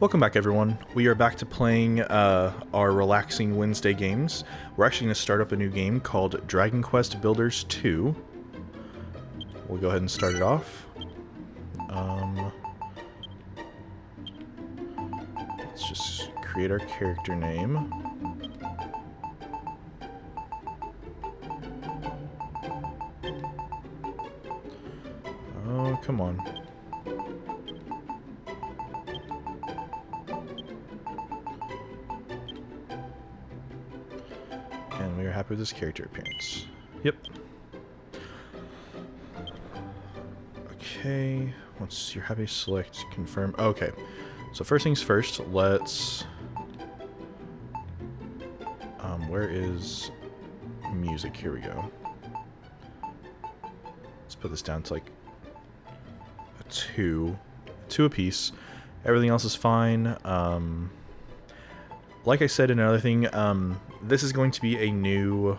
Welcome back, everyone. We are back to playing our relaxing Wednesday games. We're actually going to start up a new game called Dragon Quest Builders 2. We'll go ahead and start it off. Let's just create our character name. Oh, come on. And we are happy with this character appearance. Yep. Okay, once you're happy, select confirm. Okay, so first things first, let's... where is music? Here we go. Let's put this down to like a two apiece. Everything else is fine. Like I said in another thing, this is going to be a new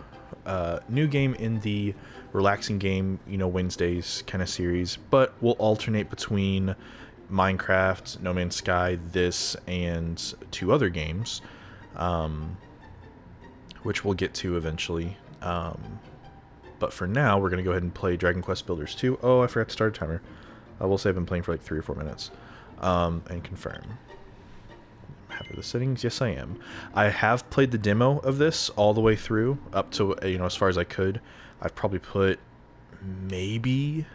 game in the relaxing game, Wednesdays kind of series, but we'll alternate between Minecraft, No Man's Sky, this, and two other games, which we'll get to eventually. But for now, we're going to go ahead and play Dragon Quest Builders 2. Oh, I forgot to start a timer. I will say I've been playing for like 3 or 4 minutes. And confirm. Happy with the settings? Yes, I am. I have played the demo of this all the way through, up to, as far as I could. I've probably put maybe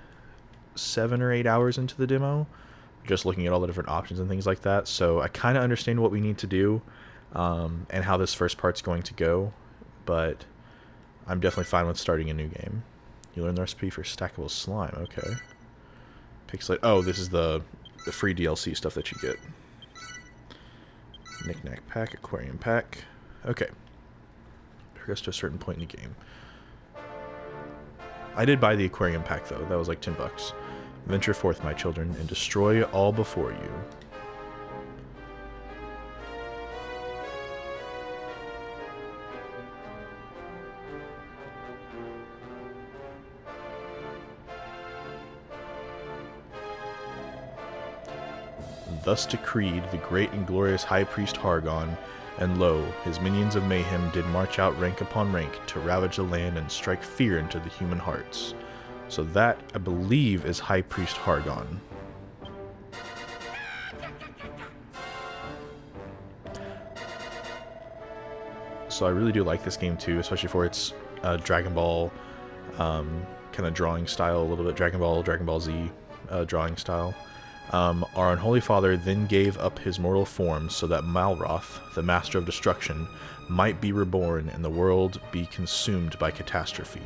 7 or 8 hours into the demo, just looking at all the different options and things like that. So I kind of understand what we need to do, and how this first part's going to go, but I'm definitely fine with starting a new game. You learn the recipe for stackable slime. Okay. Pixelate. Oh, this is the free DLC stuff that you get. Knick-knack pack, aquarium pack. Okay. Progress to a certain point in the game. I did buy the aquarium pack, though. That was like $10. Venture forth, my children, and destroy all before you. Thus decreed the great and glorious High Priest Hargon, and lo, his minions of mayhem did march out rank upon rank to ravage the land and strike fear into the human hearts. So that, I believe, is High Priest Hargon. So I really do like this game too, especially for its Dragon Ball kind of drawing style, a little bit Dragon Ball Z drawing style. Our unholy father then gave up his mortal form so that Malroth, the master of destruction, might be reborn and the world be consumed by catastrophe.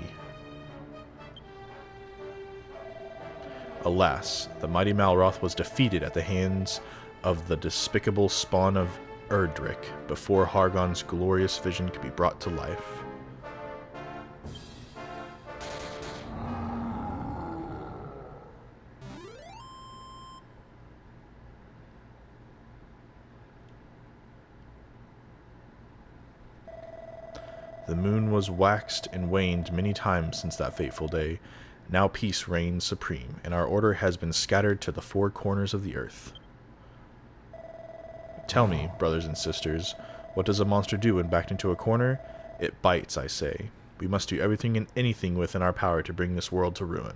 Alas, the mighty Malroth was defeated at the hands of the despicable spawn of Erdrick before Hargon's glorious vision could be brought to life. The moon was waxed and waned many times since that fateful day. Now peace reigns supreme, and our order has been scattered to the 4 corners of the earth. Tell me, brothers and sisters, what does a monster do when backed into a corner? It bites, I say. We must do everything and anything within our power to bring this world to ruin.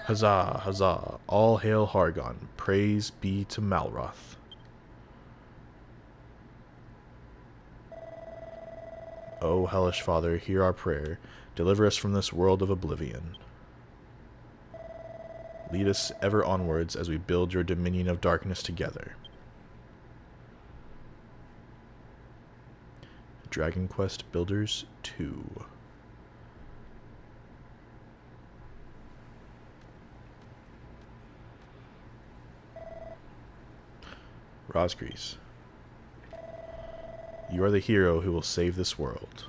Huzzah, huzzah, all hail Hargon, praise be to Malroth. O hellish Father, hear our prayer. Deliver us from this world of oblivion. Lead us ever onwards as we build your dominion of darkness together. Dragon Quest Builders 2. Rosgrease. You are the hero who will save this world.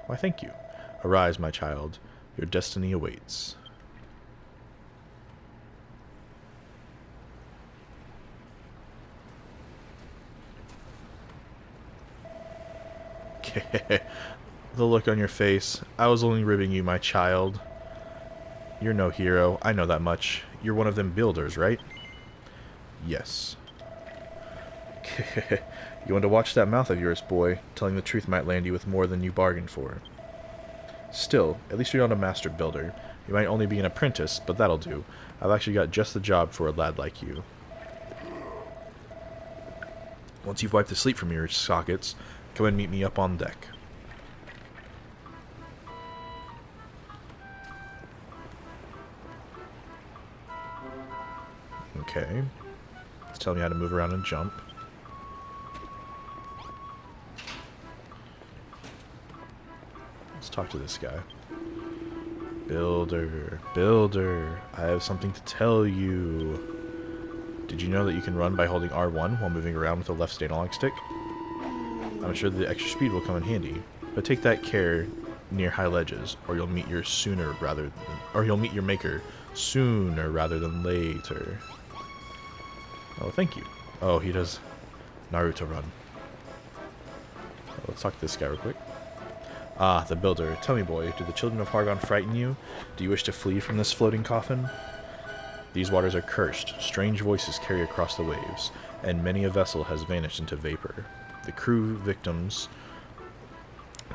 Why, thank you. Arise, my child. Your destiny awaits. The look on your face. I was only ribbing you, my child. You're no hero. I know that much. You're one of them builders, right? Yes. You want to watch that mouth of yours, boy. Telling the truth might land you with more than you bargained for. Still, at least you're not a master builder. You might only be an apprentice, but that'll do. I've actually got just the job for a lad like you. Once you've wiped the sleep from your sockets, come and meet me up on deck. Okay. It's telling me how to move around and jump. Let's talk to this guy. Builder, builder, I have something to tell you. Did you know that you can run by holding R1 while moving around with the left analog stick? I'm sure the extra speed will come in handy, but take that care near high ledges, or you'll meet your maker sooner rather than later. Oh, thank you. Oh, he does Naruto run. So let's talk to this guy real quick. Ah, the builder. Tell me, boy, do the children of Hargon frighten you? Do you wish to flee from this floating coffin? These waters are cursed, strange voices carry across the waves, and many a vessel has vanished into vapor. The crew victims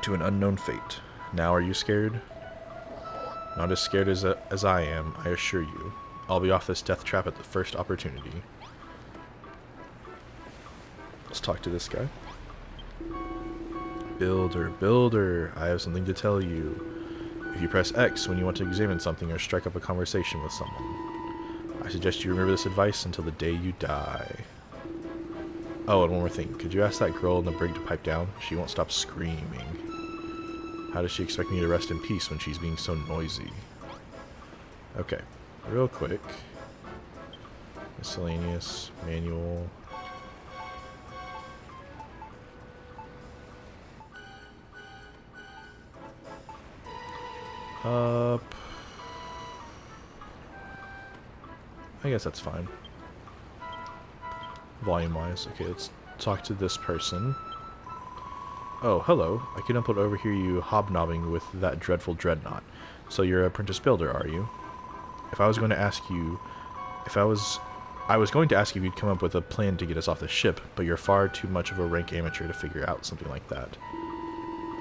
to an unknown fate. Now are you scared? Not as scared as I am, I assure you. I'll be off this death trap at the first opportunity. Let's talk to this guy. Builder, builder, I have something to tell you. If you press X when you want to examine something or strike up a conversation with someone, I suggest you remember this advice until the day you die. Oh, and one more thing. Could you ask that girl in the brig to pipe down? She won't stop screaming. How does she expect me to rest in peace when she's being so noisy? Okay, real quick. Miscellaneous, manual. I guess that's fine. Volume-wise. Okay, let's talk to this person. Oh, hello. I couldn't put overhear you hobnobbing with that dreadful dreadnought. So you're an apprentice builder, are you? I was going to ask you if you'd come up with a plan to get us off the ship, but you're far too much of a rank amateur to figure out something like that.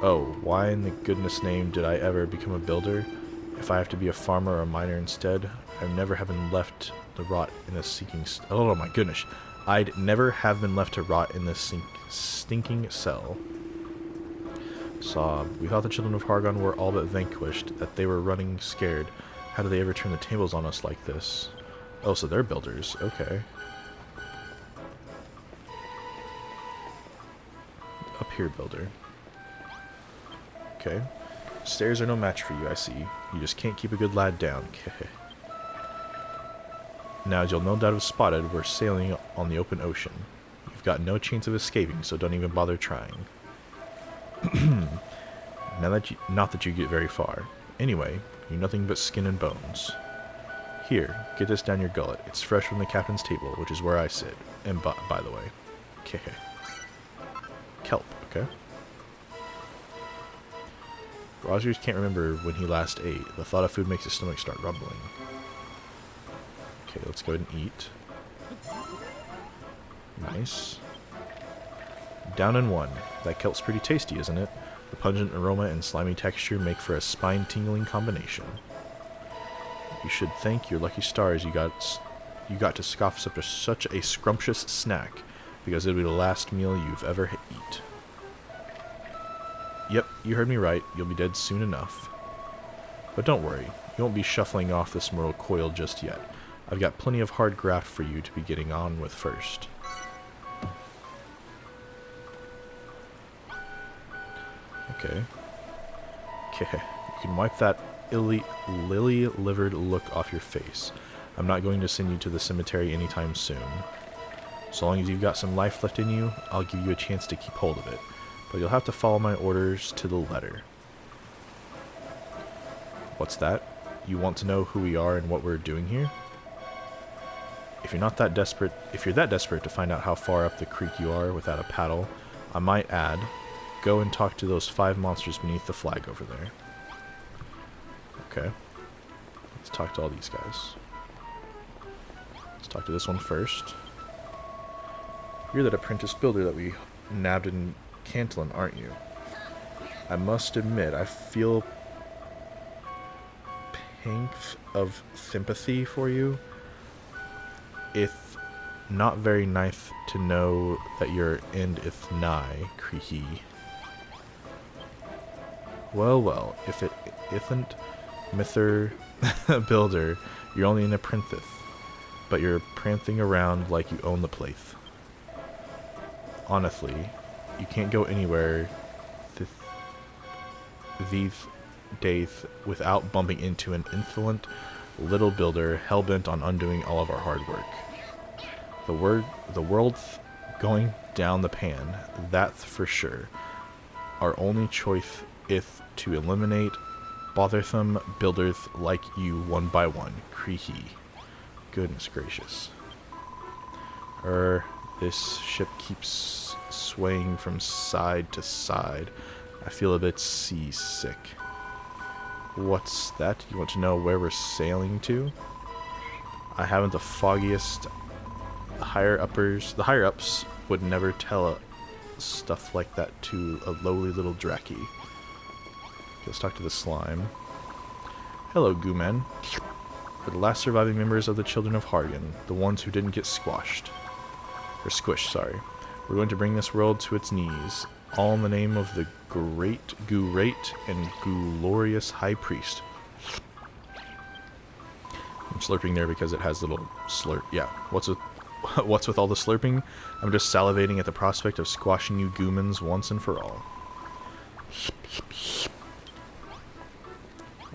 Oh, why in the goodness name did I ever become a builder? If I have to be a farmer or a miner instead, I'd never have been left to rot in this oh my goodness. I'd never have been left to rot in this stinking cell. Sob. We thought the children of Hargon were all but vanquished, that they were running scared. How did they ever turn the tables on us like this? Oh, so they're builders. Okay. Up here, builder. Okay. Stairs are no match for you, I see. You just can't keep a good lad down. Now, as you'll no doubt have spotted, we're sailing on the open ocean. You've got no chance of escaping, so don't even bother trying. Not that you get very far. Anyway, you're nothing but skin and bones. Here, get this down your gullet. It's fresh from the captain's table, which is where I sit. And by the way. Okay. Kelp, okay? Rogers can't remember when he last ate. The thought of food makes his stomach start rumbling. Okay, let's go ahead and eat. Nice. Down in one. That kelp's pretty tasty, isn't it? The pungent aroma and slimy texture make for a spine-tingling combination. You should thank your lucky stars you got to scoff such a scrumptious snack, because it'll be the last meal you've ever eat. Yep, you heard me right. You'll be dead soon enough. But don't worry, you won't be shuffling off this mortal coil just yet. I've got plenty of hard graft for you to be getting on with first. Okay. Okay, you can wipe that lily-livered look off your face. I'm not going to send you to the cemetery anytime soon. So long as you've got some life left in you, I'll give you a chance to keep hold of it. But you'll have to follow my orders to the letter. What's that? You want to know who we are and what we're doing here? If you're that desperate to find out how far up the creek you are without a paddle, I might add, go and talk to those 5 monsters beneath the flag over there. Okay. Let's talk to all these guys. Let's talk to this one first. You're that apprentice builder that we nabbed in Cantillon, aren't you? I must admit, I feel pinch of sympathy for you. It's not very nice to know that your end is nigh, creaky. Well, if it isn't Mr. Builder, you're only an apprentice, but you're prancing around like you own the place. Honestly, you can't go anywhere these days without bumping into an insolent little builder hell-bent on undoing all of our hard work. The world's going down the pan, that's for sure. Our only choice is to eliminate bothersome builders like you one by one. Creaky. Goodness gracious. This ship keeps swaying from side to side. I feel a bit seasick. What's that? You want to know where we're sailing to? I haven't the foggiest. The higher-ups would never tell stuff like that to a lowly little Draki. Let's talk to the slime. Hello, Goomen. We're the last surviving members of the Children of Hargan, the ones who didn't get squashed. Or squished, sorry. We're going to bring this world to its knees, all in the name of the great and glorious High Priest. I'm slurping there because it has little slurp. Yeah, what's with all the slurping? I'm just salivating at the prospect of squashing you goomans once and for all.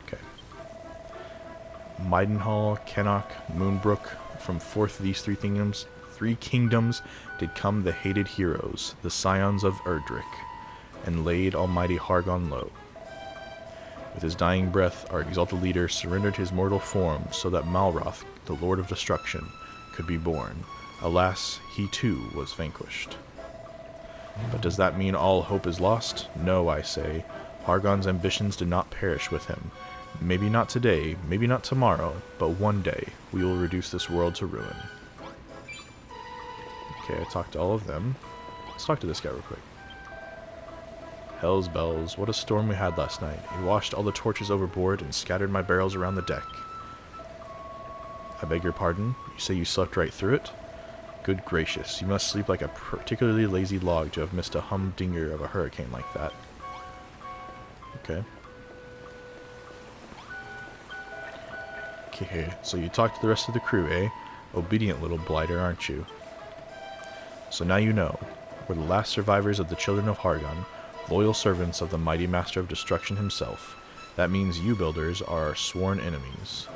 Okay. Maidenhall, Kennock, Moonbrook, from forth these three kingdoms did come the hated heroes, the scions of Erdrick, and laid almighty Hargon low. With his dying breath, our exalted leader surrendered his mortal form so that Malroth, the Lord of Destruction, could be born. Alas, he too was vanquished. But does that mean all hope is lost? No, I say. Hargon's ambitions did not perish with him. Maybe not today, maybe not tomorrow, but one day we will reduce this world to ruin. Okay, I talked to all of them. Let's talk to this guy real quick. Hell's bells, what a storm we had last night. It washed all the torches overboard and scattered my barrels around the deck. I beg your pardon? You say you slept right through it? Good gracious, you must sleep like a particularly lazy log to have missed a humdinger of a hurricane like that. Okay. Okay, so you talked to the rest of the crew, eh? Obedient little blighter, aren't you? So now you know. We're the last survivors of the Children of Hargon, loyal servants of the mighty Master of Destruction himself. That means you builders are our sworn enemies.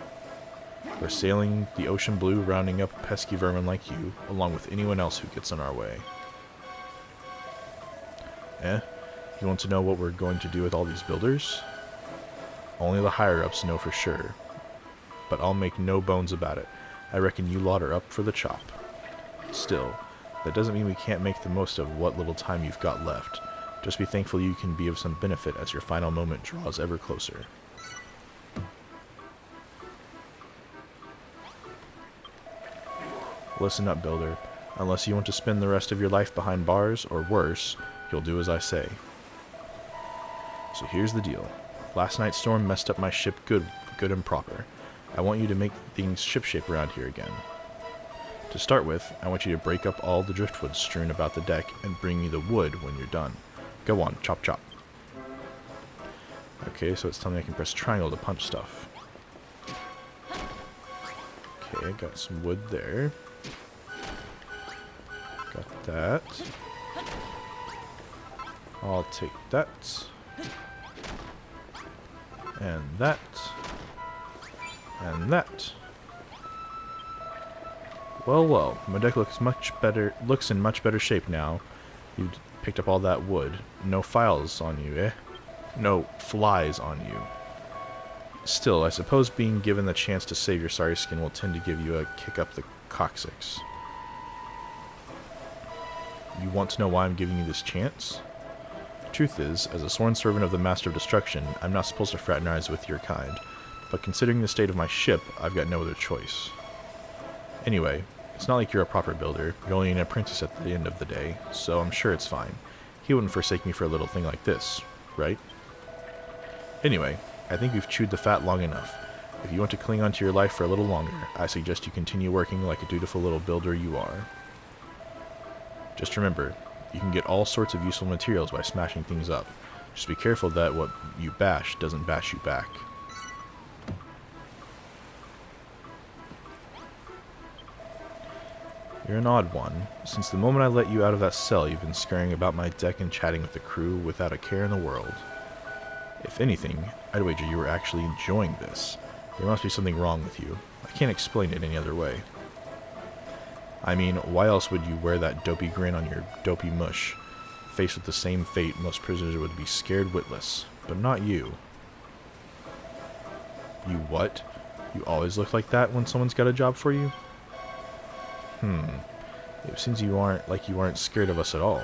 We're sailing the ocean blue, rounding up pesky vermin like you, along with anyone else who gets in our way. You want to know what we're going to do with all these builders? Only the higher-ups know for sure. But I'll make no bones about it. I reckon you lot are up for the chop. Still, that doesn't mean we can't make the most of what little time you've got left. Just be thankful you can be of some benefit as your final moment draws ever closer. Listen up, Builder. Unless you want to spend the rest of your life behind bars, or worse, you'll do as I say. So here's the deal. Last night's storm messed up my ship good and proper. I want you to make things shipshape around here again. To start with, I want you to break up all the driftwood strewn about the deck and bring me the wood when you're done. Go on, chop chop. Okay, so it's telling me I can press triangle to punch stuff. Okay, got some wood there. Got that. I'll take that. And that. And that. Well, my deck looks in much better shape now. You've picked up all that wood. No files on you, eh? No flies on you. Still, I suppose being given the chance to save your sorry skin will tend to give you a kick up the coccyx. You want to know why I'm giving you this chance? Truth is, as a sworn servant of the Master of Destruction, I'm not supposed to fraternize with your kind, but considering the state of my ship, I've got no other choice. Anyway, It's not like you're a proper builder. You're only an apprentice at the end of the day, so I'm sure it's fine. He wouldn't forsake me for a little thing like this, right? Anyway, I think we've chewed the fat long enough. If you want to cling on to your life for a little longer, I suggest you continue working like a dutiful little builder you are. Just remember, you can get all sorts of useful materials by smashing things up. Just be careful that what you bash doesn't bash you back. You're an odd one. Since the moment I let you out of that cell, you've been scurrying about my deck and chatting with the crew without a care in the world. If anything, I'd wager you were actually enjoying this. There must be something wrong with you. I can't explain it any other way. I mean, why else would you wear that dopey grin on your dopey mush? Faced with the same fate, most prisoners would be scared witless. But not you. You what? You always look like that when someone's got a job for you? It seems you aren't scared of us at all.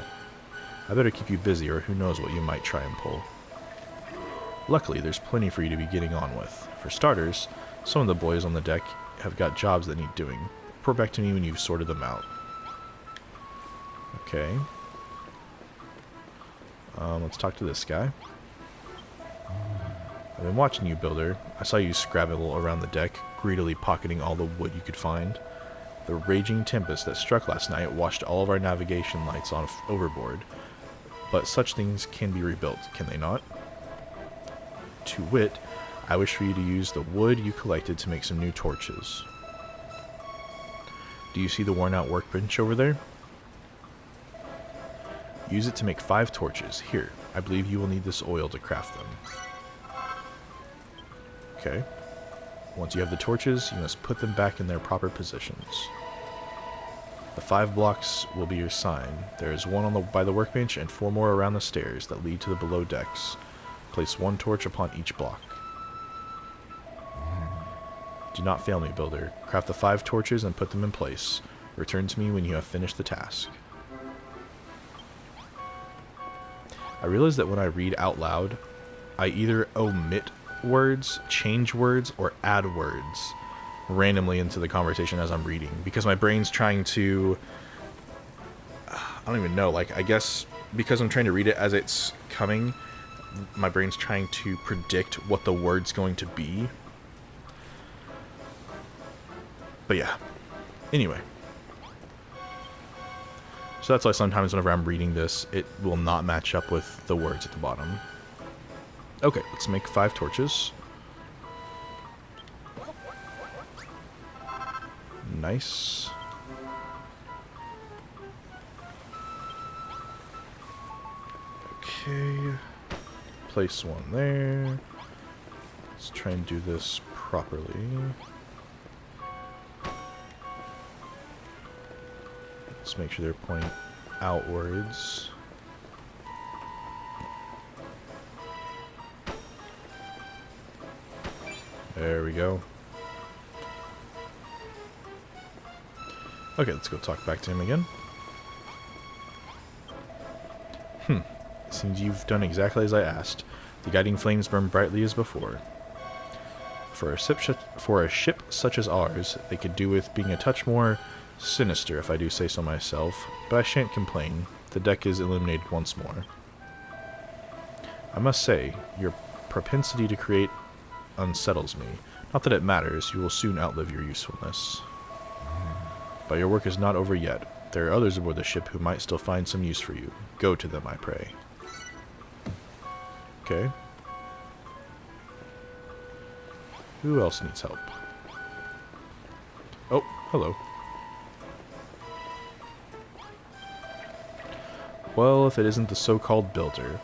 I better keep you busy, or who knows what you might try and pull. Luckily, there's plenty for you to be getting on with. For starters, some of the boys on the deck have got jobs that need doing. Report back to me when you've sorted them out. Okay. Let's talk to this guy. I've been watching you, builder. I saw you scrabble around the deck, greedily pocketing all the wood you could find. The raging tempest that struck last night washed all of our navigation lights overboard. But such things can be rebuilt, can they not? To wit, I wish for you to use the wood you collected to make some new torches. Do you see the worn-out workbench over there? Use it to make 5 torches. Here, I believe you will need this oil to craft them. Okay. Once you have the torches, you must put them back in their proper positions. The 5 blocks will be your sign. There is one by the workbench and 4 more around the stairs that lead to the below decks. Place 1 torch upon each block. Do not fail me, builder. Craft the 5 torches and put them in place. Return to me when you have finished the task. I realize that when I read out loud, I either omit words, change words, or add words randomly into the conversation as I'm reading, because my brain's trying to, I don't even know, like, I guess because I'm trying to read it as it's coming, my brain's trying to predict what the word's going to be. But yeah, anyway. So that's why sometimes whenever I'm reading this, it will not match up with the words at the bottom. Okay, let's make 5 torches. Nice. Okay. Place 1 there. Let's try and do this properly. Let's make sure they're pointing outwards. There we go. Okay, let's go talk back to him again. Seems you've done exactly as I asked. The guiding flames burn brightly as before. For a ship such as ours, they could do with being a touch more sinister, if I do say so myself, but I shan't complain. The deck is illuminated once more. I must say, your propensity to create unsettles me. Not that it matters, you will soon outlive your usefulness. But your work is not over yet. There are others aboard the ship who might still find some use for you. Go to them, I pray. Okay. Who else needs help? Oh, hello. Well, if it isn't the so-called builder.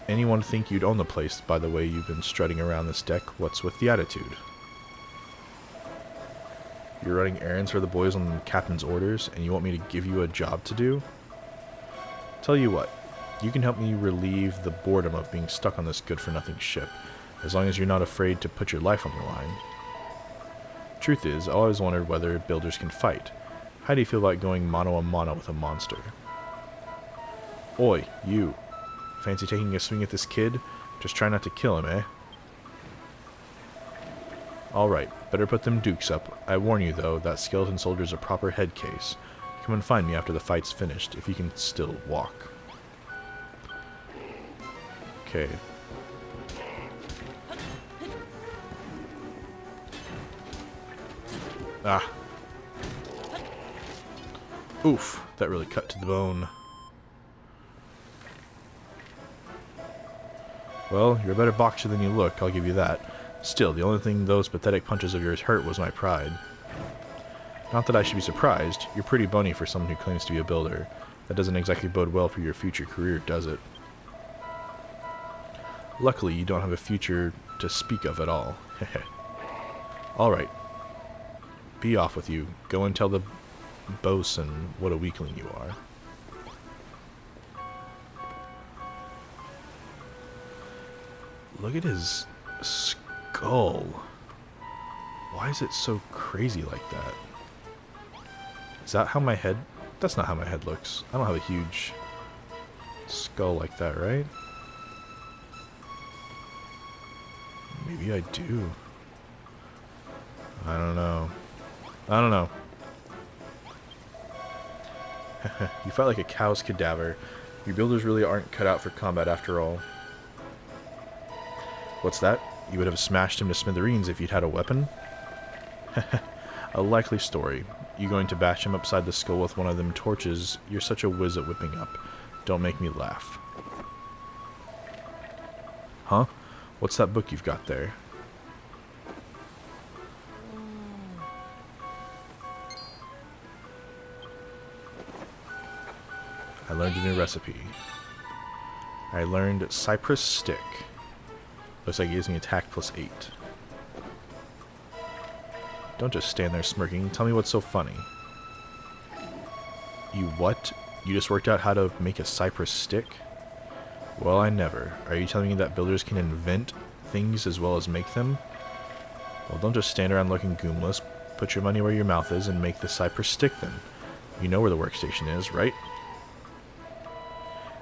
Anyone think you'd own the place by the way you've been strutting around this deck? What's with the attitude? You're running errands for the boys on the captain's orders, and you want me to give you a job to do? Tell you what, you can help me relieve the boredom of being stuck on this good-for-nothing ship, as long as you're not afraid to put your life on the line. Truth is, I always wondered whether builders can fight. How do you feel about going mano-a-mano with a monster? Oi, you. Fancy taking a swing at this kid? Just try not to kill him, eh? Alright, Better put them dukes up. I warn you, though, that skeleton soldier's a proper head case. Come and find me after the fight's finished, if you can still walk. Okay. Ah. Oof, that really cut to the bone. Well, you're a better boxer than you look, I'll give you that. Still, the only thing those pathetic punches of yours hurt was my pride. Not that I should be surprised. You're pretty bony for someone who claims to be a builder. That doesn't exactly bode well for your future career, does it? Luckily, you don't have a future to speak of at all. Alright. Be off with you. Go and tell the bosun what a weakling you are. Look at his skull. Why is it so crazy like that? Is that how my head... That's not how my head looks. I don't have a huge skull like that, right? Maybe I do. I don't know. I don't know. You fight like a cow's cadaver. Your builders really aren't cut out for combat after all. What's that? You would have smashed him to smithereens if you'd had a weapon? A likely story. You going to bash him upside the skull with one of them torches? You're such a whiz at whipping up. Don't make me laugh. Huh? What's that book you've got there? I learned a new recipe. I learned cypress stick. Looks like it gives me attack plus 8. Don't just stand there smirking. Tell me what's so funny. You what? You just worked out how to make a cypress stick? Well, I never. Are you telling me that builders can invent things as well as make them? Well, don't just stand around looking goomless. Put your money where your mouth is and make the cypress stick then. You know where the workstation is, right?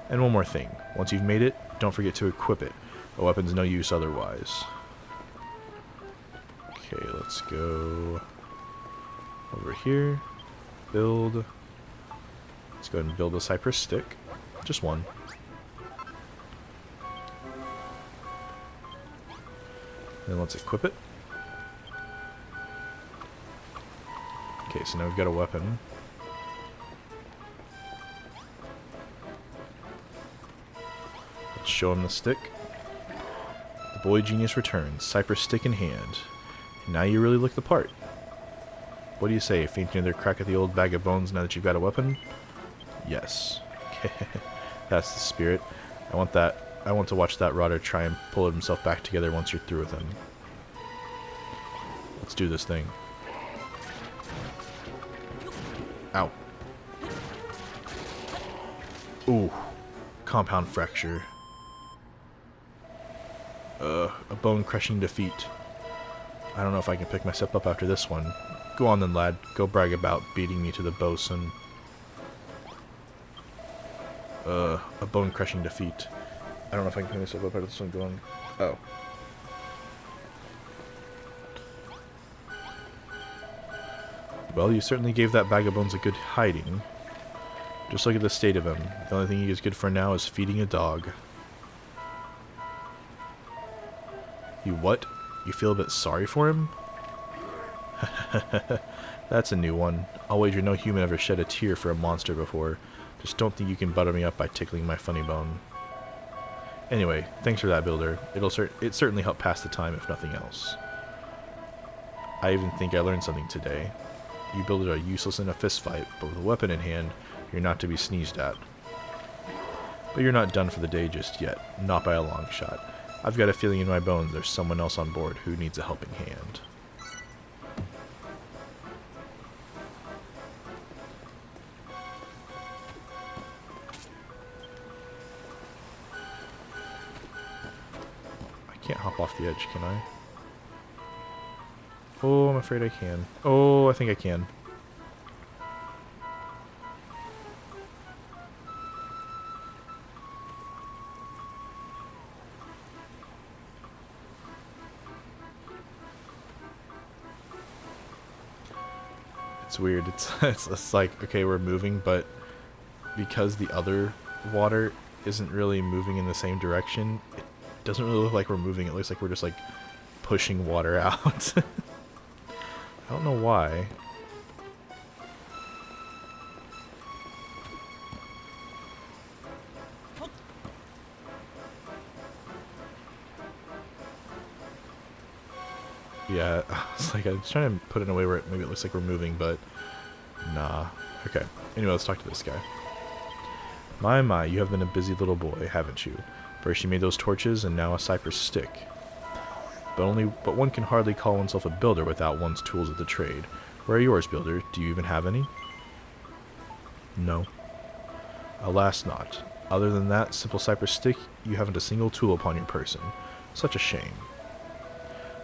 And one more thing. Once you've made it, don't forget to equip it. A weapon's no use otherwise. Okay, let's go over here. Build. Let's go ahead and build a cypress stick. Just one. Then let's equip it. Okay, so now we've got a weapon. Let's show him the stick. The boy genius returns, cypress stick in hand. Now you really look the part. What do you say, faint another crack at the old bag of bones now that you've got a weapon? Yes. That's the spirit. I want that. I want to watch that rotter try and pull himself back together once you're through with him. Let's do this thing. Ow. Ooh. Compound fracture. A bone-crushing defeat. I don't know if I can pick myself up after this one. Go on then, lad. Go brag about beating me to the bosun. A bone-crushing defeat. I don't know if I can pick myself up after this one. Go on. Oh. Well, you certainly gave that bag of bones a good hiding. Just look at the state of him. The only thing he is good for now is feeding a dog. You what? You feel a bit sorry for him? That's a new one. I'll wager no human ever shed a tear for a monster before. Just don't think you can butter me up by tickling my funny bone. Anyway, thanks for that, builder. It certainly helped pass the time, if nothing else. I even think I learned something today. You builders are useless in a fistfight, but with a weapon in hand, you're not to be sneezed at. But you're not done for the day just yet. Not by a long shot. I've got a feeling in my bones there's someone else on board who needs a helping hand. I can't hop off the edge, can I? Oh, I'm afraid I can. Oh, I think I can. It's weird. It's like, okay, we're moving, but because the other water isn't really moving in the same direction, it doesn't really look like we're moving. It looks like we're just like pushing water out. I don't know why. Yeah, it's like I was trying to put it in a way where maybe it looks like we're moving, but nah. Okay. Anyway, let's talk to this guy. My, you have been a busy little boy, haven't you? First you made those torches, and now a cypress stick. But one can hardly call oneself a builder without one's tools of the trade. Where are yours, builder? Do you even have any? No. Alas not. Other than that simple cypress stick, you haven't a single tool upon your person. Such a shame.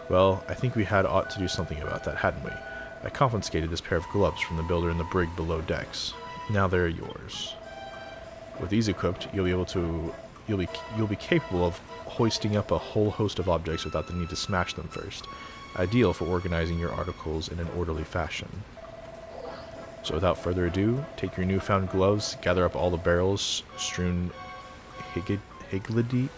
Well, I think we had ought to do something about that, hadn't we? I confiscated this pair of gloves from the builder in the brig below decks. Now they are yours. With these equipped, you'll be capable of hoisting up a whole host of objects without the need to smash them first. Ideal for organizing your articles in an orderly fashion. So without further ado, take your newfound gloves, gather up all the barrels strewn higgledy-piggledy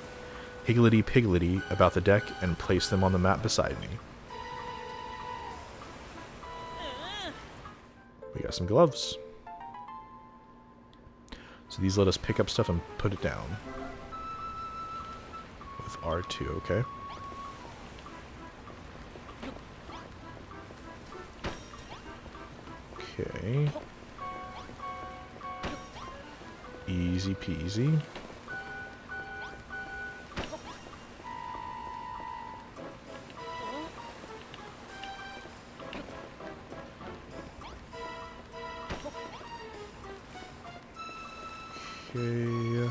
about the deck, and place them on the map beside me. We got some gloves. So these let us pick up stuff and put it down. With R2, okay. Okay. Easy peasy. Okay.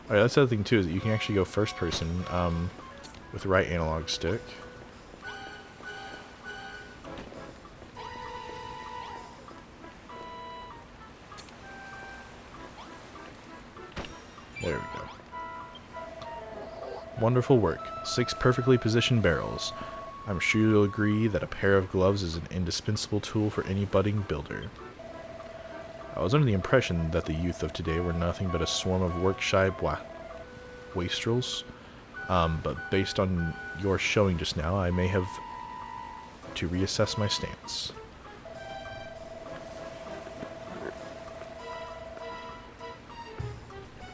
Alright, that's the other thing too, is that you can actually go first person with the right analog stick. There we go. Wonderful work. 6 perfectly positioned barrels. I'm sure you'll agree that a pair of gloves is an indispensable tool for any budding builder. I was under the impression that the youth of today were nothing but a swarm of work-shy wastrels, but based on your showing just now, I may have to reassess my stance.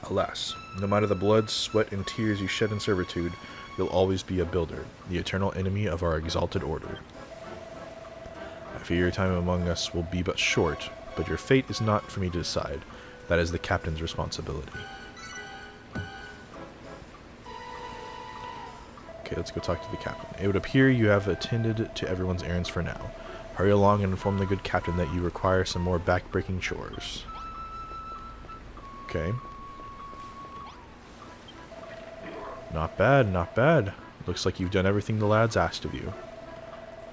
Alas, no matter the blood, sweat, and tears you shed in servitude, you'll always be a builder, the eternal enemy of our exalted order. I fear your time among us will be but short, but your fate is not for me to decide. That is the captain's responsibility. Okay, let's go talk to the captain. It would appear you have attended to everyone's errands for now. Hurry along and inform the good captain that you require some more back-breaking chores. Okay. Not bad, not bad. Looks like you've done everything the lads asked of you.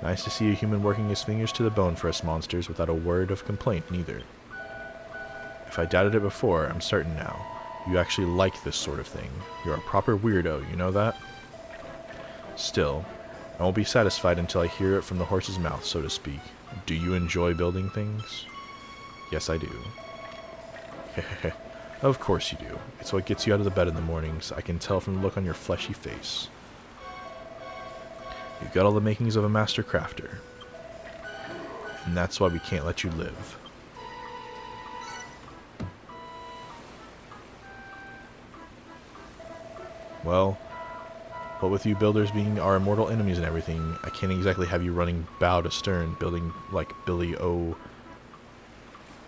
Nice to see a human working his fingers to the bone for us monsters without a word of complaint, neither. If I doubted it before, I'm certain now. You actually like this sort of thing. You're a proper weirdo, you know that? Still, I won't be satisfied until I hear it from the horse's mouth, so to speak. Do you enjoy building things? Yes, I do. Of course you do. It's what gets you out of the bed in the mornings. I can tell from the look on your fleshy face. You've got all the makings of a master crafter. And that's why we can't let you live. Well, what with you builders being our immortal enemies and everything, I can't exactly have you running bow to stern, building like Billy O.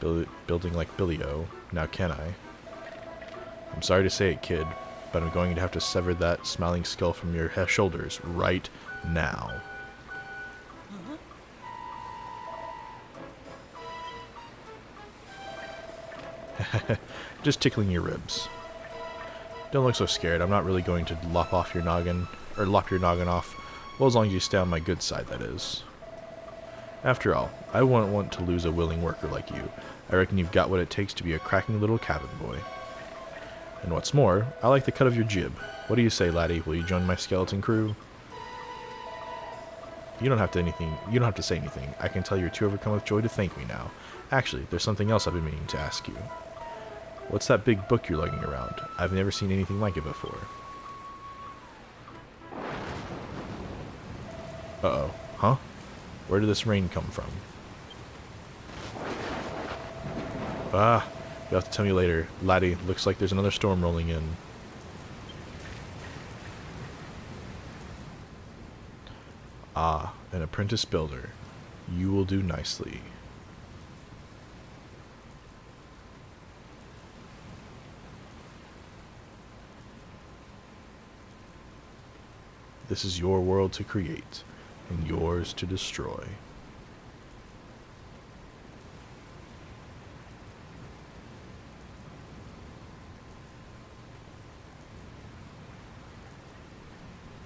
Building like Billy O. Now can I? I'm sorry to say it, kid, but I'm going to have to sever that smiling skull from your shoulders right now. Just tickling your ribs. Don't look so scared. I'm not really going to lop off your noggin, or lop your noggin off. Well, as long as you stay on my good side, that is. After all, I wouldn't want to lose a willing worker like you. I reckon you've got what it takes to be a cracking little cabin boy. And what's more, I like the cut of your jib. What do you say, laddie? Will you join my skeleton crew? You don't have to say anything. I can tell you're too overcome with joy to thank me now. Actually, there's something else I've been meaning to ask you. What's that big book you're lugging around? I've never seen anything like it before. Uh-oh. Huh? Where did this rain come from? Ah, you'll have to tell me later. Laddie, looks like there's another storm rolling in. Ah, an apprentice builder. You will do nicely. This is your world to create, and yours to destroy.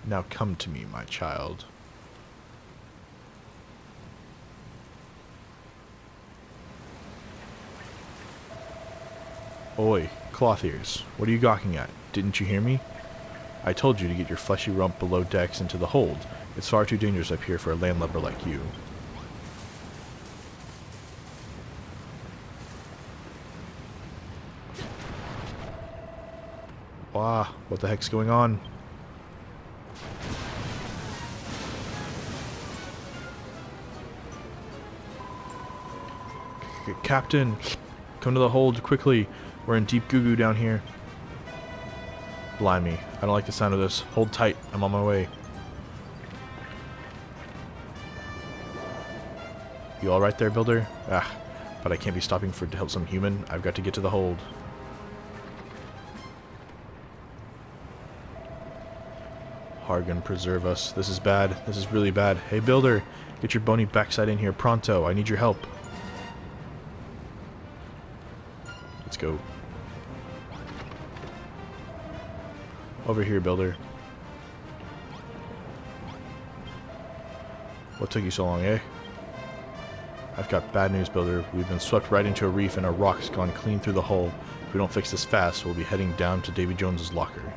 Now come to me, my child. Oi, cloth ears, what are you gawking at? Didn't you hear me? I told you to get your fleshy rump below decks into the hold. It's far too dangerous up here for a landlubber like you. Wow, what the heck's going on? Captain, come to the hold quickly. We're in deep goo-goo down here. Blimey, I don't like the sound of this. Hold tight, I'm on my way. You alright there, builder? Ah, but I can't be stopping to help some human. I've got to get to the hold. Hargan, preserve us. This is bad. This is really bad. Hey, builder, get your bony backside in here pronto. I need your help. Let's go. Over here, builder. What took you so long, eh? I've got bad news, builder. We've been swept right into a reef and our rock's gone clean through the hull. If we don't fix this fast, we'll be heading down to Davy Jones's locker.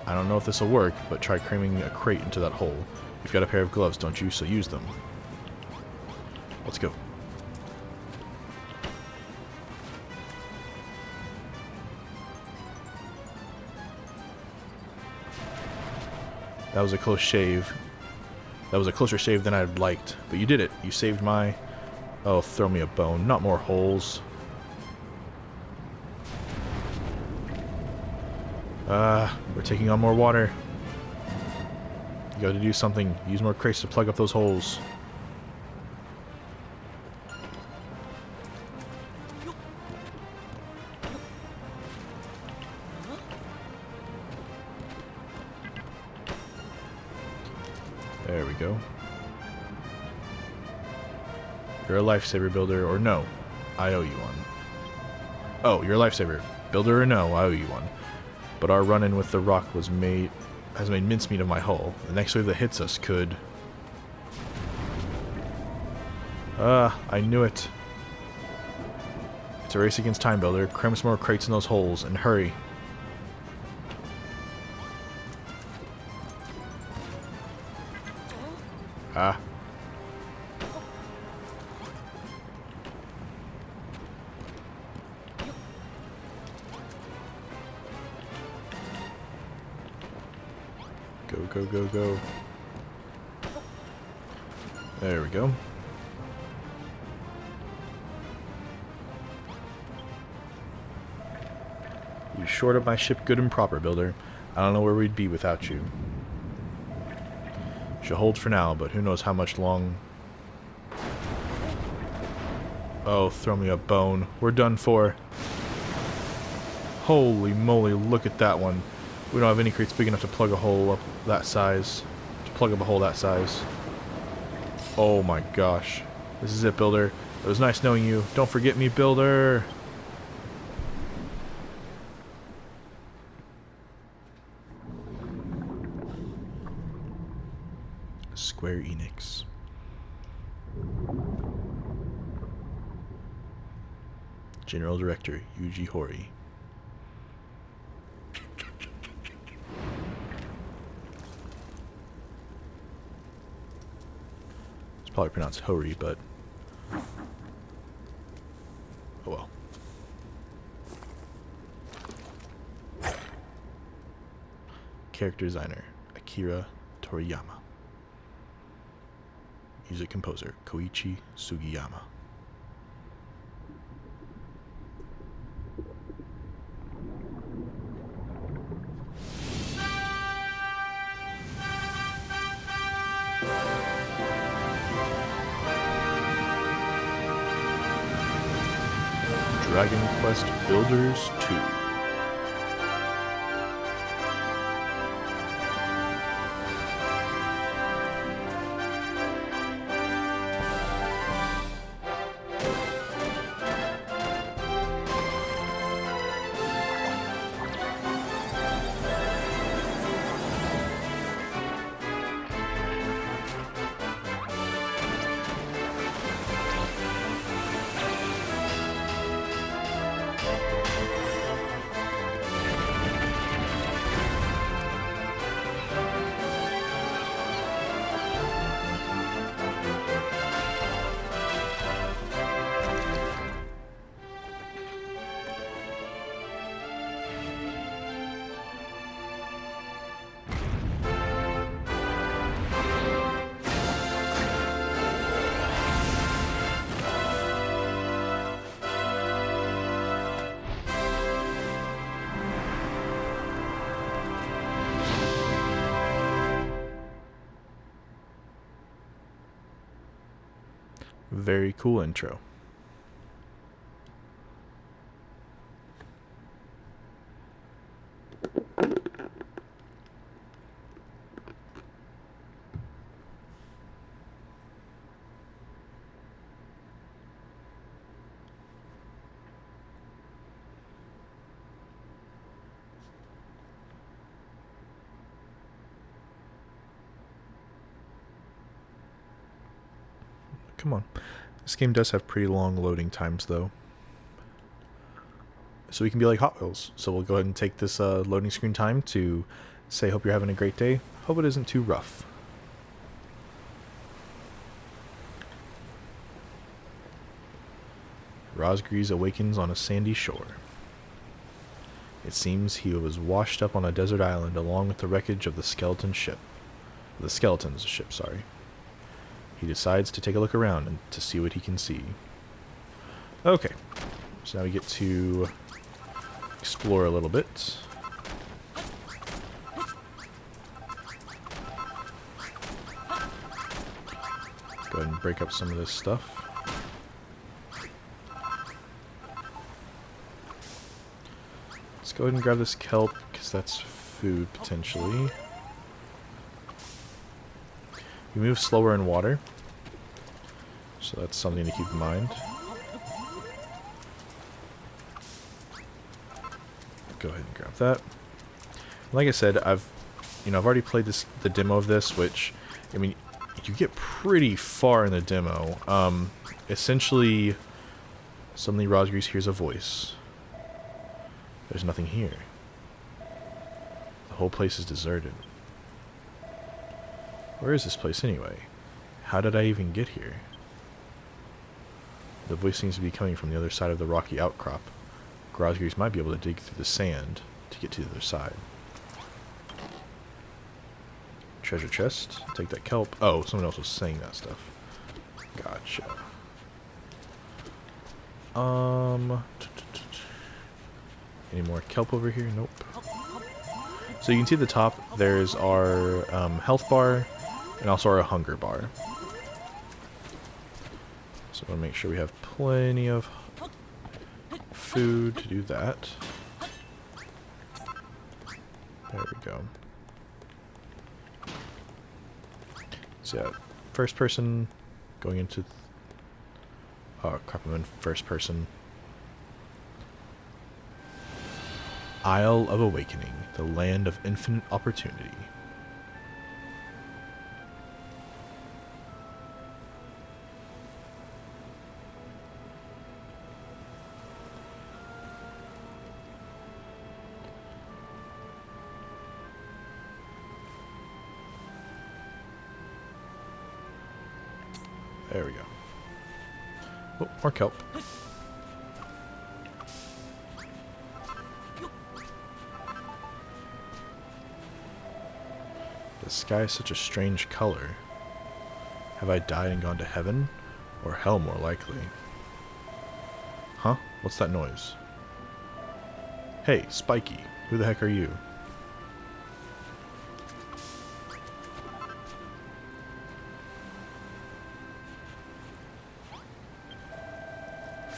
I don't know if this will work, but try cramming a crate into that hole. You've got a pair of gloves, don't you? So use them. Let's go. That was a close shave. That was a closer shave than I'd liked. But you did it. You saved my... Oh, throw me a bone. Not more holes. We're taking on more water. You gotta do something. Use more crates to plug up those holes. There we go. You're a lifesaver, builder, or no? I owe you one. Oh, you're a lifesaver. Builder or no, I owe you one. But our run-in with the rock has made mincemeat of my hull. The next wave that hits us could... I knew it. It's a race against time, builder. Cram some more crates in those holes, and hurry. Ah. Go, go, go, go. There we go. You shored up my ship good and proper, builder. I don't know where we'd be without you. She'll hold for now, but who knows how much long... Oh, throw me a bone. We're done for. Holy moly, look at that one. We don't have any crates big enough to plug a hole up that size. To plug up a hole that size. Oh my gosh. This is it, builder. It was nice knowing you. Don't forget me, builder. Square Enix. General Director Yuji Horii. probably pronounced Hori, but oh well. Character designer Akira Toriyama. Music composer Koichi Sugiyama. Dragon Quest Builders 2. Very cool intro. Come on. This game does have pretty long loading times, though. So we can be like Hot Wheels. So we'll go ahead and take this loading screen time to say, hope you're having a great day. Hope it isn't too rough. Rosgrees awakens on a sandy shore. It seems he was washed up on a desert island along with the wreckage of the skeleton ship. The skeleton's ship, sorry. He decides to take a look around and to see what he can see. Okay, so now we get to explore a little bit. Go ahead and break up some of this stuff. Let's go ahead and grab this kelp, because that's food, potentially. You move slower in water, so that's something to keep in mind. Go ahead and grab that. Like I said, I've already played the demo of this, which, I mean, you get pretty far in the demo. Essentially, suddenly Rosgrees hears a voice. There's nothing here. The whole place is deserted. Where is this place anyway? How did I even get here? The voice seems to be coming from the other side of the rocky outcrop. Rosgrees might be able to dig through the sand to get to the other side. Treasure chest. Take that kelp. Oh, someone else was saying that stuff. Gotcha. Any more kelp over here? Nope. So you can see at the top, there's our health bar and also our hunger bar. So I want to make sure we have plenty of food to do that. There we go. So yeah, first person going into... oh crap, I'm in first person. Isle of Awakening, the land of infinite opportunity. There we go. Oh, more kelp. The sky is such a strange color. Have I died and gone to heaven? Or hell, more likely. Huh? What's that noise? Hey, Spiky. Who the heck are you?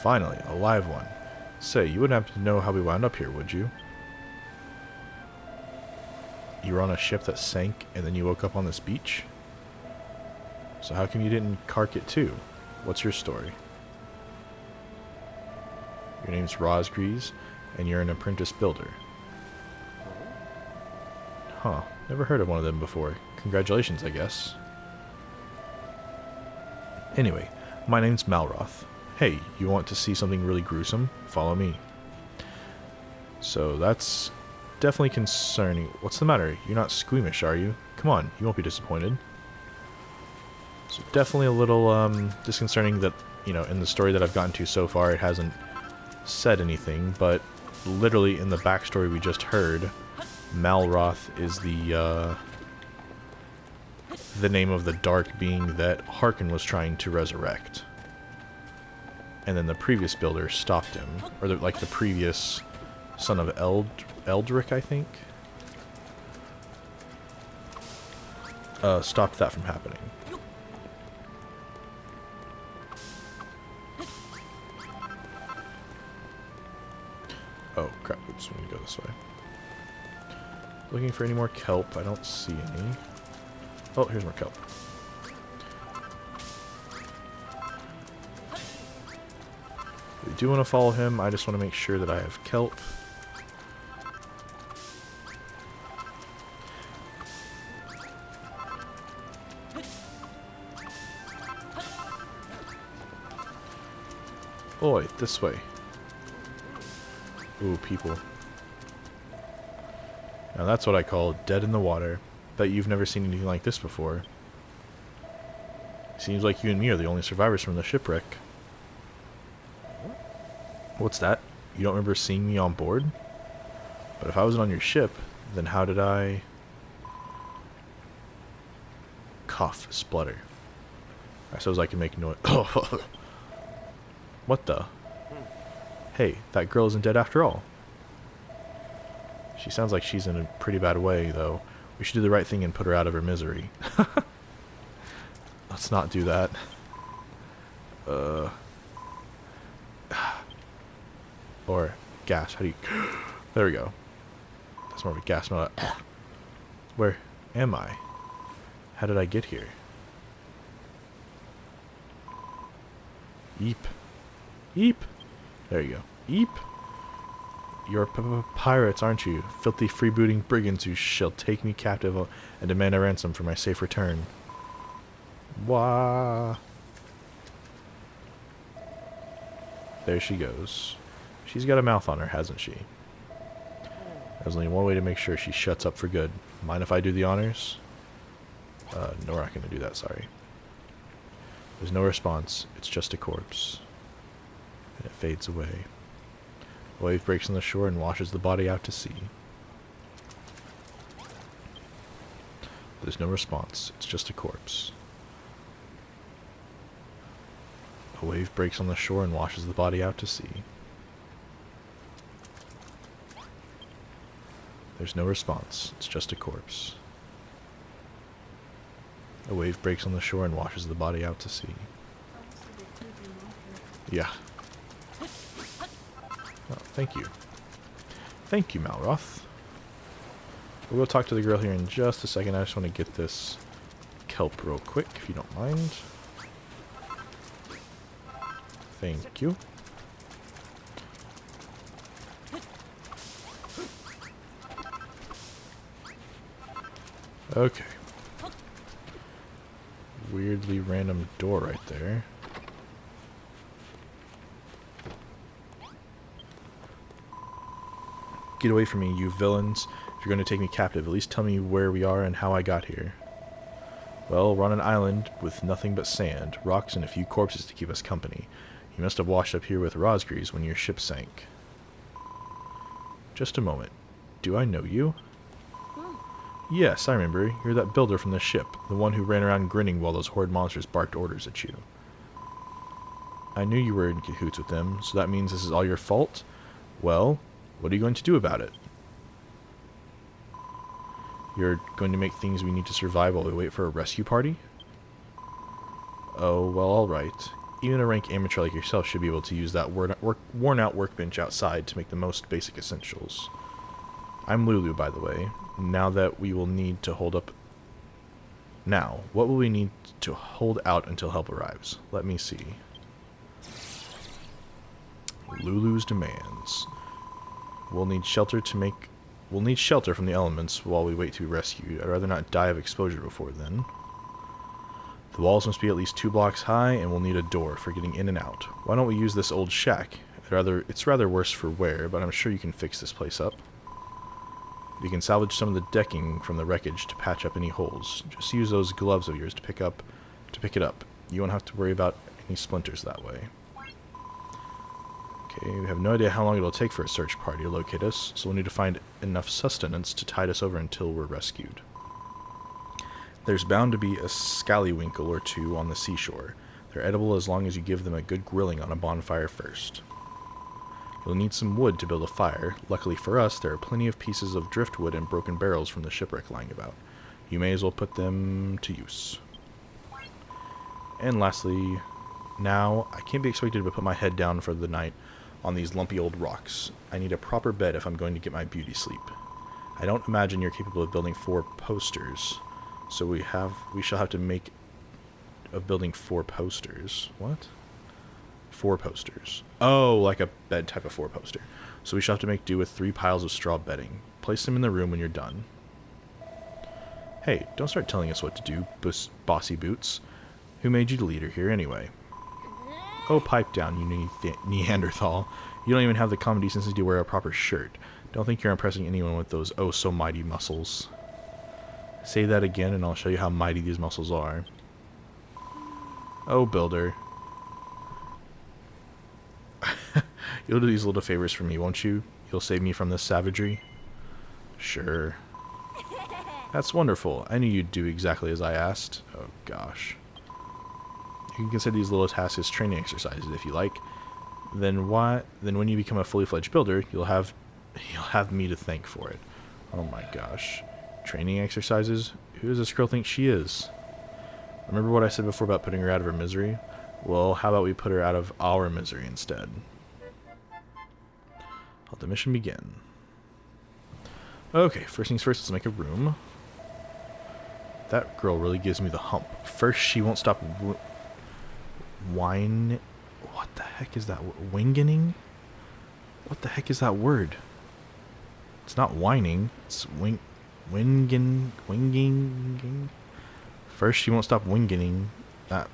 Finally, a live one. Say, you wouldn't happen to know how we wound up here, would you? You were on a ship that sank, and then you woke up on this beach? So how come you didn't cark it too? What's your story? Your name's Rosgrees, and you're an apprentice builder. Huh, never heard of one of them before. Congratulations, I guess. Anyway, my name's Malroth. Hey, you want to see something really gruesome? Follow me. So that's definitely concerning. What's the matter? You're not squeamish, are you? Come on, you won't be disappointed. So definitely a little disconcerting that, you know, in the story that I've gotten to so far, it hasn't said anything, but literally in the backstory we just heard, Malroth is the name of the dark being that Harkin was trying to resurrect. And then the previous builder stopped him, or like the previous son of Eldrick, I think, stopped that from happening. Oh crap, oops, I'm gonna go this way. Looking for any more kelp, I don't see any. Oh, here's more kelp. We do want to follow him, I just want to make sure that I have kelp. Oi, this way. Ooh, people. Now that's what I call dead in the water. Bet you've never seen anything like this before. Seems like you and me are the only survivors from the shipwreck. What's that? You don't remember seeing me on board? But if I wasn't on your ship, then how did I... Cough, splutter. I suppose I can make noise. What the? Hey, that girl isn't dead after all. She sounds like she's in a pretty bad way, though. We should do the right thing and put her out of her misery. Let's not do that. Or gas. How do you... There we go. That's more of a gas, not a... Where am I? How did I get here? Eep. Eep. There you go. Eep. You're pirates, aren't you? Filthy freebooting brigands who shall take me captive and demand a ransom for my safe return. Wah. There she goes. She's got a mouth on her, hasn't she? There's only one way to make sure she shuts up for good. Mind if I do the honors? No, we're not going to do that, sorry. There's no response. It's just a corpse. And it fades away. A wave breaks on the shore and washes the body out to sea. There's no response. It's just a corpse. A wave breaks on the shore and washes the body out to sea. There's no response. It's just a corpse. A wave breaks on the shore and washes the body out to sea. Yeah. Oh, thank you. Thank you, Malroth. We'll go talk to the girl here in just a second. I just want to get this kelp real quick, if you don't mind. Thank you. Okay. Weirdly random door right there. Get away from me, you villains. If you're going to take me captive, at least tell me where we are and how I got here. Well, we're on an island with nothing but sand, rocks, and a few corpses to keep us company. You must have washed up here with Rosgrees when your ship sank. Just a moment. Do I know you? Yes, I remember. You're that builder from the ship, the one who ran around grinning while those horrid monsters barked orders at you. I knew you were in cahoots with them, so that means this is all your fault? Well, what are you going to do about it? You're going to make things we need to survive while we wait for a rescue party? Oh, well, alright. Even a rank amateur like yourself should be able to use that worn-out workbench outside to make the most basic essentials. I'm Lulu, by the way. Now that we will need to hold up... Now, what will we need to hold out until help arrives? Let me see. Lulu's demands. We'll need shelter from the elements while we wait to be rescued. I'd rather not die of exposure before then. The walls must be at least 2 blocks high, and we'll need a door for getting in and out. Why don't we use this old shack? It's rather worse for wear, but I'm sure you can fix this place up. You can salvage some of the decking from the wreckage to patch up any holes. Just use those gloves of yours to pick it up. You won't have to worry about any splinters that way. Okay, we have no idea how long it'll take for a search party to locate us, so we'll need to find enough sustenance to tide us over until we're rescued. There's bound to be a scallywinkle or two on the seashore. They're edible as long as you give them a good grilling on a bonfire first. You'll need some wood to build a fire. Luckily for us, there are plenty of pieces of driftwood and broken barrels from the shipwreck lying about. You may as well put them to use. And lastly, now, I can't be expected to put my head down for the night on these lumpy old rocks. I need a proper bed if I'm going to get my beauty sleep. I don't imagine you're capable of building 4 posters, so we shall have to make of building 4 posters. What? 4 posters. Oh, like a bed type of 4 poster. So we shall have to make do with 3 piles of straw bedding. Place them in the room when you're done. Hey, don't start telling us what to do, bossy boots. Who made you the leader here anyway? Oh, pipe down, you Neanderthal. You don't even have the common decency to wear a proper shirt. Don't think you're impressing anyone with those oh-so-mighty muscles. Say that again and I'll show you how mighty these muscles are. Oh, builder. You'll do these little favors for me, won't you? You'll save me from this savagery? Sure. That's wonderful. I knew you'd do exactly as I asked. Oh, gosh. You can consider these little tasks as training exercises if you like. Then when you become a fully fledged builder, you'll have me to thank for it. Oh my gosh. Training exercises? Who does this girl think she is? Remember what I said before about putting her out of her misery? Well, how about we put her out of our misery instead? Let the mission begin. Okay, first things first, let's make a room. That girl really gives me the hump. First, she won't stop whine. What the heck is that? Wingening? What the heck is that word? It's not whining. It's winging. First, she won't stop wingening. That.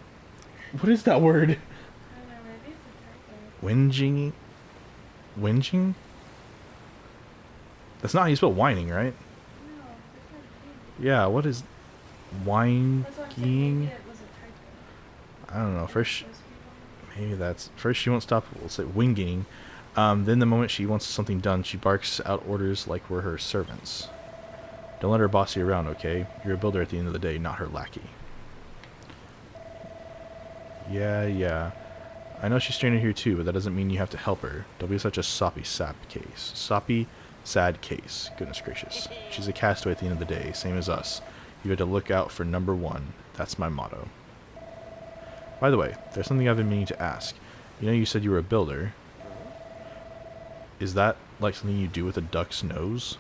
What is that word? I don't know, maybe it's a typo. Whinging? Whinging? That's not how you spell whining, right? No, it's not Yeah, what is That's why I'm saying maybe whining? it was a typo. I don't know. First, Those people. maybe that's... First, she won't stop, we'll say, winging. Then the moment she wants something done, she barks out orders like we're her servants. Don't let her boss you around, okay? You're a builder at the end of the day, not her lackey. Yeah. I know she's stranded here too, but that doesn't mean you have to help her. Don't be such a soppy case. Soppy, sad case. Goodness gracious. She's a castaway at the end of the day, same as us. You have to look out for number 1. That's my motto. By the way, there's something I've been meaning to ask. You know you said you were a builder. Is that like something you do with a duck's nose?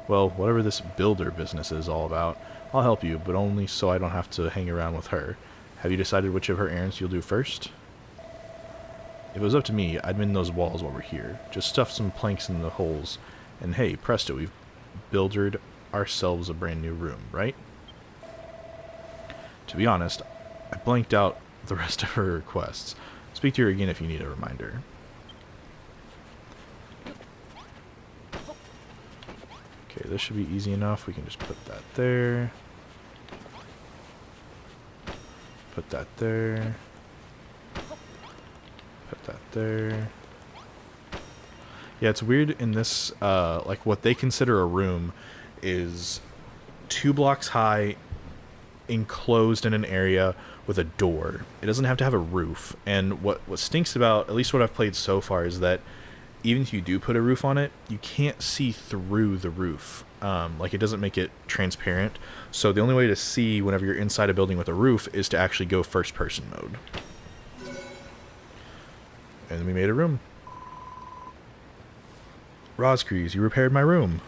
Well, whatever this builder business is all about, I'll help you, but only so I don't have to hang around with her. Have you decided which of her errands you'll do first? If it was up to me, I'd mend those walls while we're here. Just stuff some planks in the holes, and hey, presto, we've buildered ourselves a brand new room, right? To be honest, I blanked out the rest of her requests. Speak to her again if you need a reminder. Okay, Okay, this should be easy enough. We can just put that there. Put that there. Put that there. Yeah, it's weird in this, like what they consider a room is 2 blocks high, enclosed in an area with a door. It doesn't have to have a roof. And what stinks about, at least what I've played so far, is that even if you do put a roof on it, you can't see through the roof. Like, it doesn't make it transparent. So the only way to see whenever you're inside a building with a roof is to actually go first-person mode. And then we made a room. Roscrease, you repaired my room.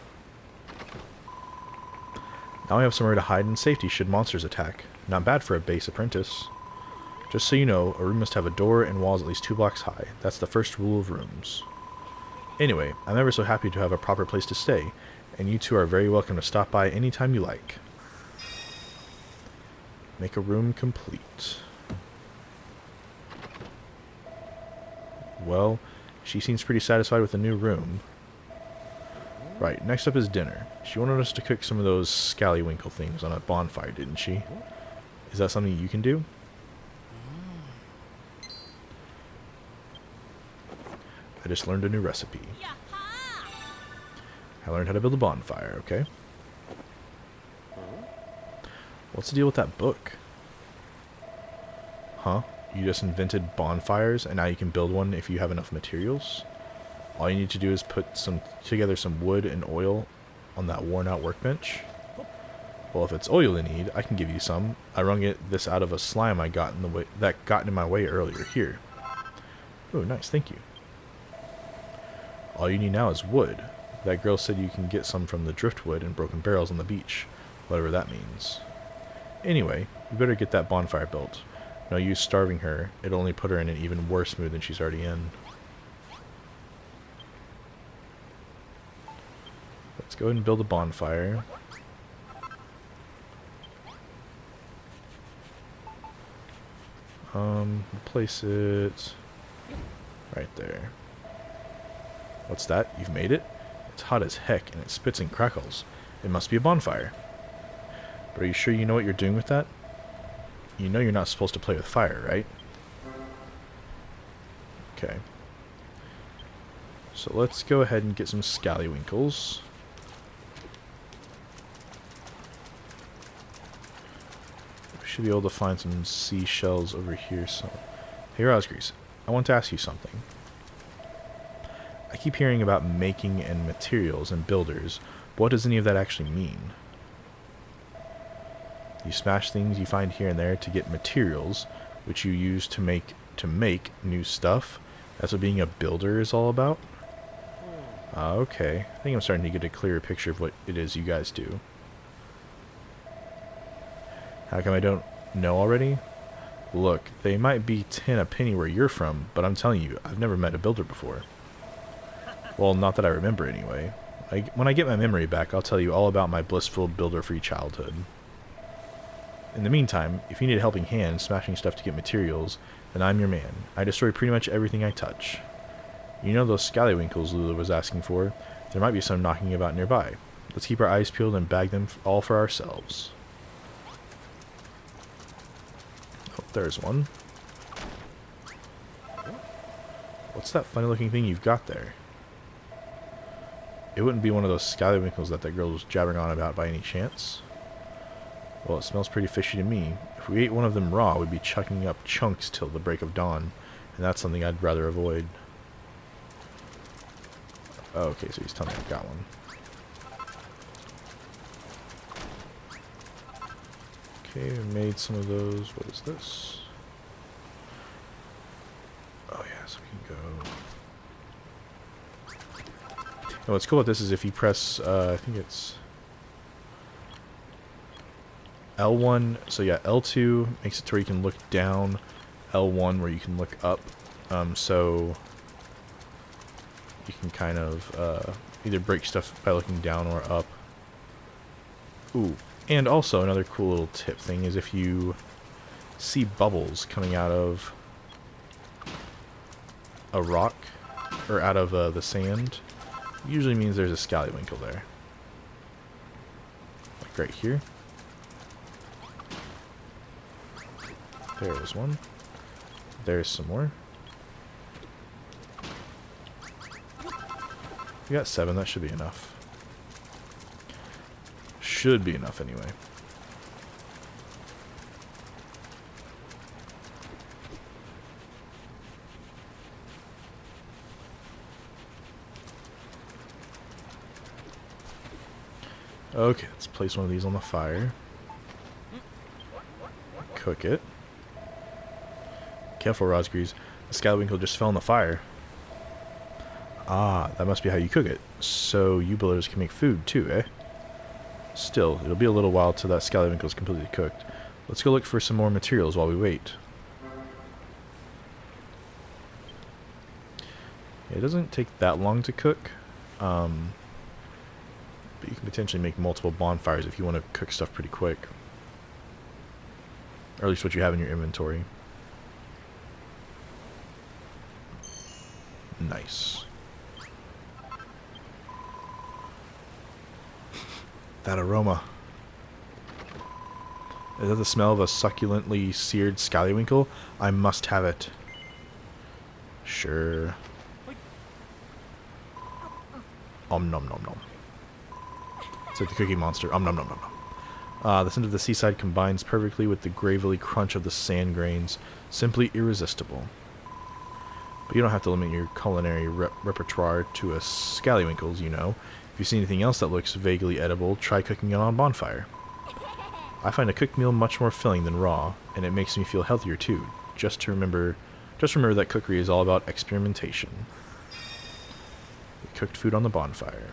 Now I have somewhere to hide in safety should monsters attack. Not bad for a base apprentice. Just so you know, a room must have a door and walls at least 2 blocks high. That's the first rule of rooms. Anyway, I'm ever so happy to have a proper place to stay, and you two are very welcome to stop by anytime you like. Make a room complete. Well, she seems pretty satisfied with the new room. Right, next up is dinner. She wanted us to cook some of those scallywinkle things on a bonfire, didn't she? Is that something you can do? I just learned a new recipe. I learned how to build a bonfire, okay? What's the deal with that book? Huh? You just invented bonfires and now you can build one if you have enough materials? All you need to do is put together some wood and oil on that worn out workbench. Well, if it's oil you need, I can give you some. I wrung this out of a slime I got in my way earlier. Here. Oh, nice, thank you. All you need now is wood. That girl said you can get some from the driftwood and broken barrels on the beach, whatever that means. Anyway, you better get that bonfire built. No use starving her. It'll only put her in an even worse mood than she's already in. Let's go ahead and build a bonfire. Place it right there. What's that? You've made it? It's hot as heck and it spits and crackles. It must be a bonfire. But are you sure you know what you're doing with that? You know you're not supposed to play with fire, right? Okay. So let's go ahead and get some scallywinkles. We should be able to find some seashells over here. So, hey Rosgrease, I want to ask you something. I keep hearing about making and materials and builders, but what does any of that actually mean? You smash things you find here and there to get materials, which you use to make new stuff. That's what being a builder is all about? Okay. I think I'm starting to get a clearer picture of what it is you guys do. How come I don't know already? Look, they might be 10 a penny where you're from, but I'm telling you, I've never met a builder before. Well, not that I remember anyway. When I get my memory back, I'll tell you all about my blissful builder-free childhood. In the meantime, if you need a helping hand smashing stuff to get materials, then I'm your man. I destroy pretty much everything I touch. You know those scallywinkles Lula was asking for? There might be some knocking about nearby. Let's keep our eyes peeled and bag them all for ourselves. Oh, there's one. What's that funny looking thing you've got there? It wouldn't be one of those scallywinkles that girl was jabbering on about by any chance. Well, it smells pretty fishy to me. If we ate one of them raw, we'd be chucking up chunks till the break of dawn, and that's something I'd rather avoid. Oh, okay, so he's telling me I've got one. Okay, we made some of those. What is this? Oh yeah, so we can go... And what's cool about this is if you press, I think it's L1, so yeah, L2 makes it to where you can look down, L1 where you can look up, so you can kind of either break stuff by looking down or up. Ooh, and also another cool little tip thing is if you see bubbles coming out of a rock, or out of the sand, usually means there's a scallywwinkle there. right here. There's one. There's some more. We got 7, that should be enough. Should be enough anyway. Okay, let's place one of these on the fire. Cook it. Careful, Rosgrees. The scallywinkel just fell in the fire. Ah, that must be how you cook it. So you builders can make food too, eh? Still, it'll be a little while till that scallywinkel is completely cooked. Let's go look for some more materials while we wait. It doesn't take that long to cook. But you can potentially make multiple bonfires if you want to cook stuff pretty quick. Or at least what you have in your inventory. Nice. That aroma. Is that the smell of a succulently seared scallywinkel? I must have it. Sure. Om nom nom nom. It's like the Cookie Monster. Om nom nom nom nom. The scent of the seaside combines perfectly with the gravely crunch of the sand grains. Simply irresistible. But you don't have to limit your culinary repertoire to a scallywinkles, you know. If you see anything else that looks vaguely edible, try cooking it on a bonfire. I find a cooked meal much more filling than raw, and it makes me feel healthier too. Just remember that cookery is all about experimentation. We cooked food on the bonfire.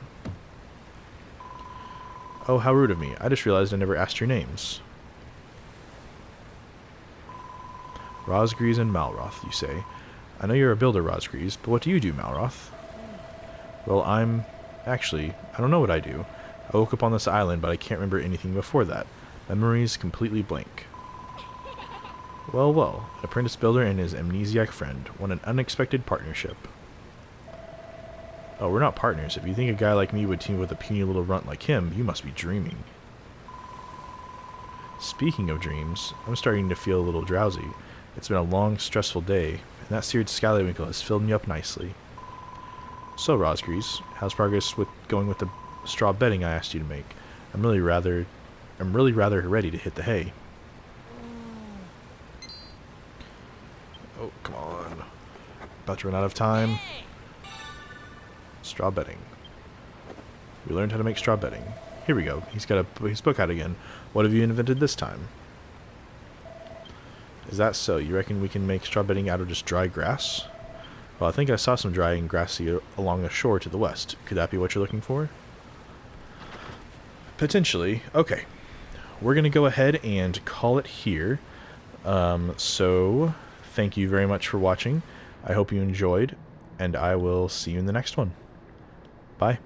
Oh, how rude of me. I just realized I never asked your names. Rosgrees and Malroth, you say. I know you're a builder, Rosgrees, but what do you do, Malroth? Well, actually, I don't know what I do. I woke up on this island, but I can't remember anything before that. My memory's completely blank. Well, well, an apprentice builder and his amnesiac friend. What an unexpected partnership. Oh, we're not partners. If you think a guy like me would team with a puny little runt like him, you must be dreaming. Speaking of dreams, I'm starting to feel a little drowsy. It's been a long, stressful day, and that seared scallywinkel has filled me up nicely. So, Rosgrees, how's progress going with the straw bedding I asked you to make? I'm really rather ready to hit the hay. Oh, come on. About to run out of time. Straw bedding. We learned how to make straw bedding. Here we go. He's got his book out again. What have you invented this time? Is that so? You reckon we can make straw bedding out of just dry grass? Well, I think I saw some dry and grassy along the shore to the west. Could that be what you're looking for? Potentially. Okay. We're going to go ahead and call it here. So, thank you very much for watching. I hope you enjoyed, and I will see you in the next one. Bye.